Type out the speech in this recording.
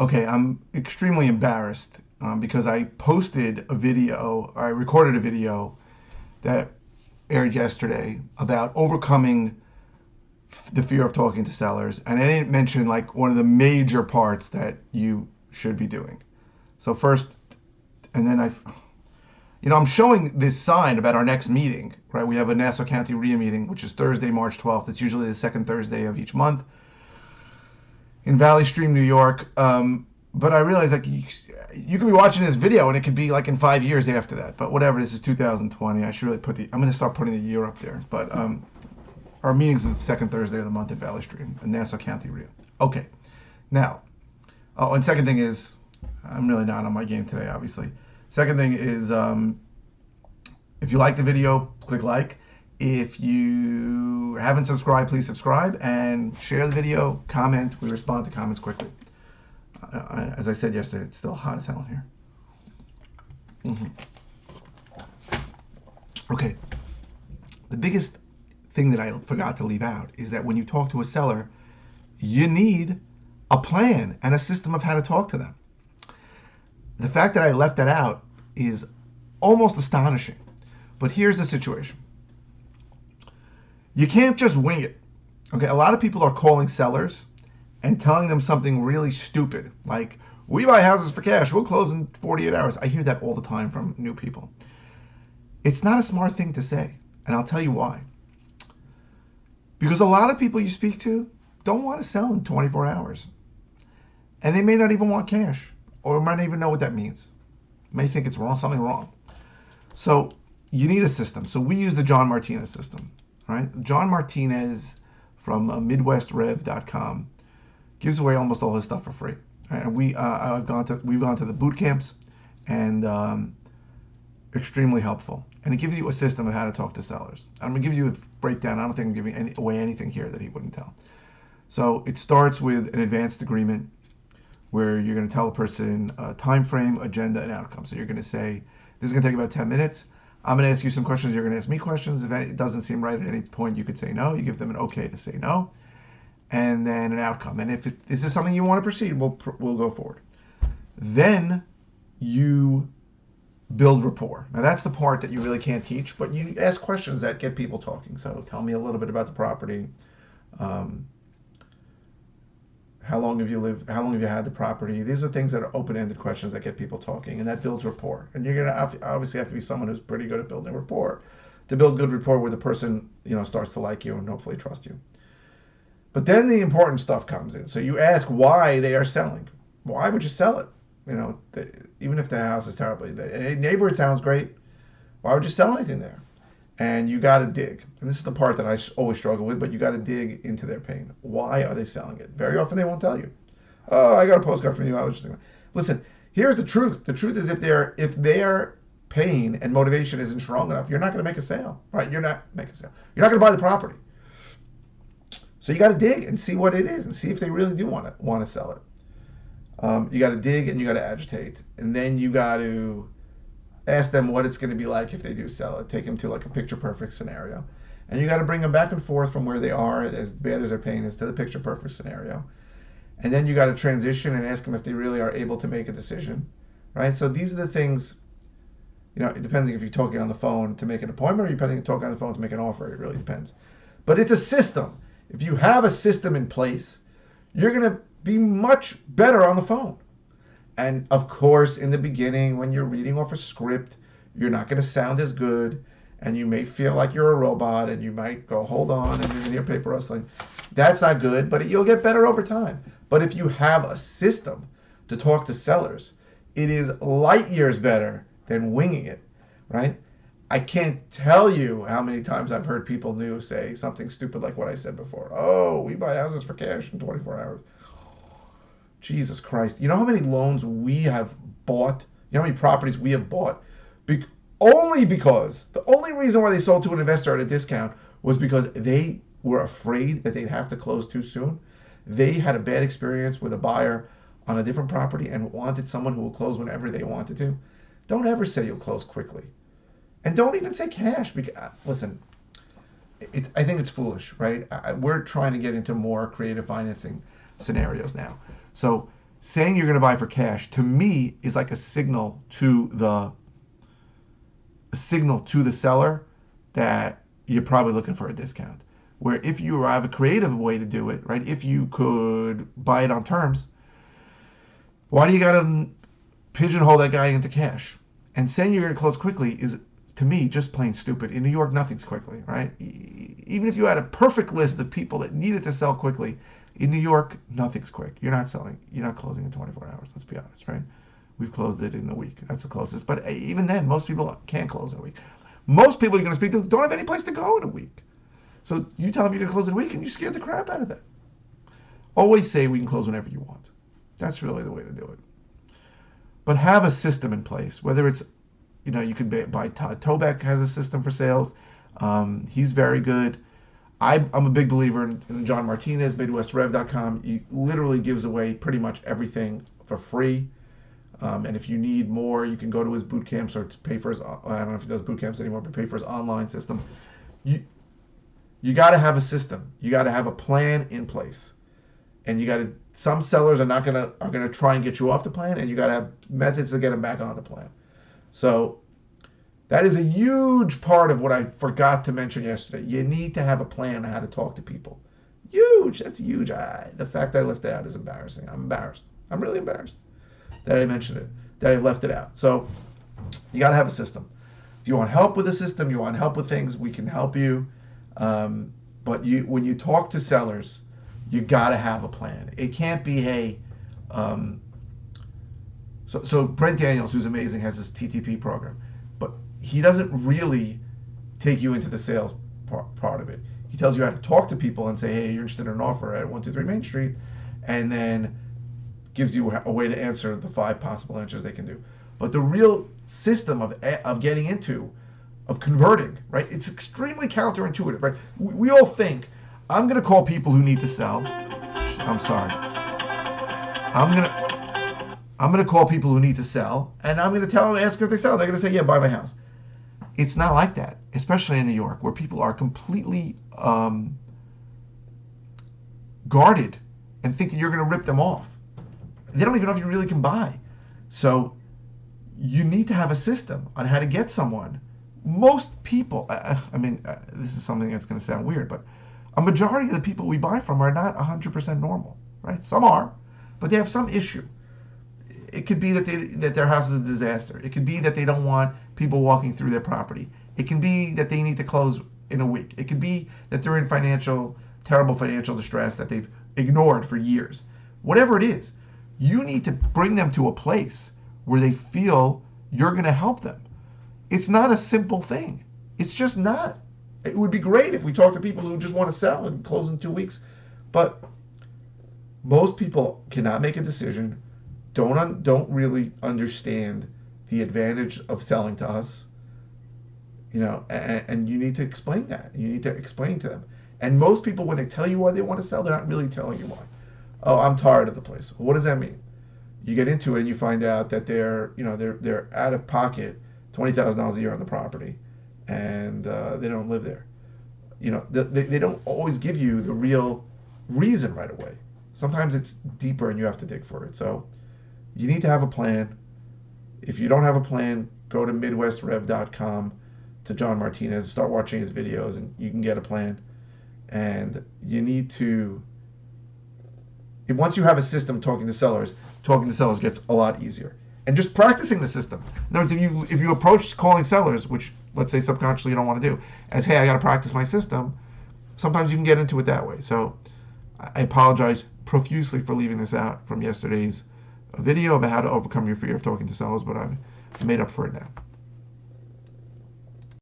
Okay, I'm extremely embarrassed because I posted a video, or I recorded a video that aired yesterday about overcoming the fear of talking to sellers, and I didn't mention like one of the major parts that you should be doing. So first, and then I'm showing this sign about our next meeting, right? We have a Nassau County RIA meeting, which is Thursday, March 12th. It's usually the second Thursday of each month in Valley Stream, New York. But I realized like you could be watching this video and it could be like in 5 years after that. But whatever, this is 2020. I should really I'm going to start putting the year up there. But our meeting's the second Thursday of the month at Valley Stream in Nassau County RIA. Okay, now, oh, and second thing is, I'm really not on my game today, obviously. Second thing is, if you like the video, click like. If you haven't subscribed, please subscribe and share the video, comment. We respond to comments quickly. As I said yesterday, it's still hot as hell in here. Okay. The biggest thing that I forgot to leave out is that when you talk to a seller, you need a plan and a system of how to talk to them. The fact that I left that out is almost astonishing. But here's the situation. You can't just wing it. Okay, a lot of people are calling sellers and telling them something really stupid, like, we buy houses for cash, we'll close in 48 hours. I hear that all the time from new people. It's not a smart thing to say, and I'll tell you why. Because a lot of people you speak to don't want to sell in 24 hours. And they may not even want cash, or might not even know what that means. May think it's wrong, something wrong. So you need a system. So we use the John Martinez system. Right? John Martinez from MidwestRev.com gives away almost all his stuff for free. And we've gone to the boot camps, and extremely helpful. And it gives you a system of how to talk to sellers. I'm gonna give you a breakdown. I don't think I'm giving away anything here that he wouldn't tell. So it starts with an advanced agreement where you're going to tell a person a time frame, agenda, and outcome. So you're going to say, this is going to take about 10 minutes. I'm going to ask you some questions. You're going to ask me questions. If it doesn't seem right at any point, you could say no. You give them an okay to say no, and then an outcome. And if this is something you want to proceed, we'll go forward. Then you build rapport. Now that's the part that you really can't teach, but you ask questions that get people talking. So tell me a little bit about the property. How long have you lived? How long have you had the property? These are things that are open-ended questions that get people talking, and that builds rapport. And you're going to obviously have to be someone who's pretty good at building rapport to build good rapport where the person, starts to like you and hopefully trust you. But then the important stuff comes in. So you ask why they are selling. Why would you sell it? Even if the house is terribly, the neighborhood sounds great. Why would you sell anything there? And you got to dig. And this is the part that I always struggle with, but you got to dig into their pain. Why are they selling it? Very often they won't tell you. Oh, I got a postcard from you. I was just thinking. Listen, here's the truth. The truth is if their pain and motivation isn't strong enough, you're not going to make a sale, right? You're not making a sale. You're not going to buy the property. So you got to dig and see what it is and see if they really do want to sell it. You got to dig and you got to agitate. And then you got to ask them what it's going to be like if they do sell it. Take them to like a picture perfect scenario. And you got to bring them back and forth from where they are, as bad as their pain is, to the picture perfect scenario. And then you got to transition and ask them if they really are able to make a decision, right? So these are the things, depending if you're talking on the phone to make an appointment or you're talking on the phone to make an offer. It really depends. But it's a system. If you have a system in place, you're going to be much better on the phone. And of course, in the beginning, when you're reading off a script, you're not going to sound as good, and you may feel like you're a robot, and you might go, hold on, and you're going to hear paper rustling. That's not good, but you'll get better over time. But if you have a system to talk to sellers, it is light years better than winging it, right? I can't tell you how many times I've heard people new say something stupid like what I said before. Oh, we buy houses for cash in 24 hours. Jesus Christ. You know how many loans we have bought? You know how many properties we have bought? Only because, the only reason why they sold to an investor at a discount was because they were afraid that they'd have to close too soon. They had a bad experience with a buyer on a different property and wanted someone who will close whenever they wanted to. Don't ever say you'll close quickly. And don't even say cash. Because, listen, I think it's foolish, right? We're trying to get into more creative financing scenarios now. So saying you're going to buy for cash, to me, is like a signal to the seller that you're probably looking for a discount. Where if you have a creative way to do it, right? If you could buy it on terms, why do you got to pigeonhole that guy into cash? And saying you're going to close quickly is, to me, just plain stupid. In New York, nothing's quickly, right? Even if you had a perfect list of people that needed to sell quickly, in New York, nothing's quick. You're not selling. You're not closing in 24 hours. Let's be honest, right? We've closed it in a week. That's the closest. But even then, most people can't close in a week. Most people you're going to speak to don't have any place to go in a week. So you tell them you're going to close in a week, and you scared the crap out of them. Always say we can close whenever you want. That's really the way to do it. But have a system in place, whether it's, you could buy Todd Tobeck has a system for sales. He's very good. I'm a big believer in John Martinez, MidwestRev.com. He literally gives away pretty much everything for free. And if you need more, you can go to his boot camps or pay for his, I don't know if he does boot camps anymore, but pay for his online system. You got to have a system. You got to have a plan in place. And some sellers are gonna try and get you off the plan, and you got to have methods to get them back on the plan. So that is a huge part of what I forgot to mention yesterday. You need to have a plan on how to talk to people. Huge. That's huge. The fact I left it out is embarrassing. I'm embarrassed. I'm really embarrassed that I mentioned it, that I left it out. So you got to have a system. If you want help with the system, you want help with things, we can help you. But when you talk to sellers, you got to have a plan. It can't be, hey, so Brent Daniels, who's amazing, has this TTP program, but he doesn't really take you into the sales part of it. He tells you how to talk to people and say, hey, you're interested in an offer at 123 Main Street, and then gives you a way to answer the 5 possible answers they can do. But the real system of getting into, of converting, right? It's extremely counterintuitive, right? We all think, I'm going to call people who need to sell. I'm sorry. I'm going to call people who need to sell, and I'm going to ask if they sell. They're going to say, yeah, buy my house. It's not like that, especially in New York, where people are completely guarded and think that you're going to rip them off. They don't even know if you really can buy. So you need to have a system on how to get someone. Most people, this is something that's going to sound weird, but a majority of the people we buy from are not 100% normal, right? Some are, but they have some issue. It could be that their house is a disaster. It could be that they don't want people walking through their property. It can be that they need to close in a week. It could be that they're in terrible financial distress that they've ignored for years. Whatever it is, you need to bring them to a place where they feel you're going to help them. It's not a simple thing. It's just not. It would be great if we talked to people who just want to sell and close in 2 weeks, but most people cannot make a decision, don't really understand the advantage of selling to us, and you need to explain that. You need to explain to them. And most people, when they tell you why they want to sell, they're not really telling you why. Oh, I'm tired of the place. Well, what does that mean? You get into it and you find out that they're out of pocket $20,000 a year on the property, and they don't live there. They don't always give you the real reason right away. Sometimes it's deeper and you have to dig for it. So you need to have a plan. If you don't have a plan, go to MidwestRev.com to John Martinez, start watching his videos, and you can get a plan. And you need to, once you have a system talking to sellers gets a lot easier. And just practicing the system. In other words, if you approach calling sellers, which let's say subconsciously you don't want to do, as, hey, I got to practice my system, sometimes you can get into it that way. So I apologize profusely for leaving this out from yesterday's video about how to overcome your fear of talking to sellers, but I've made up for it now.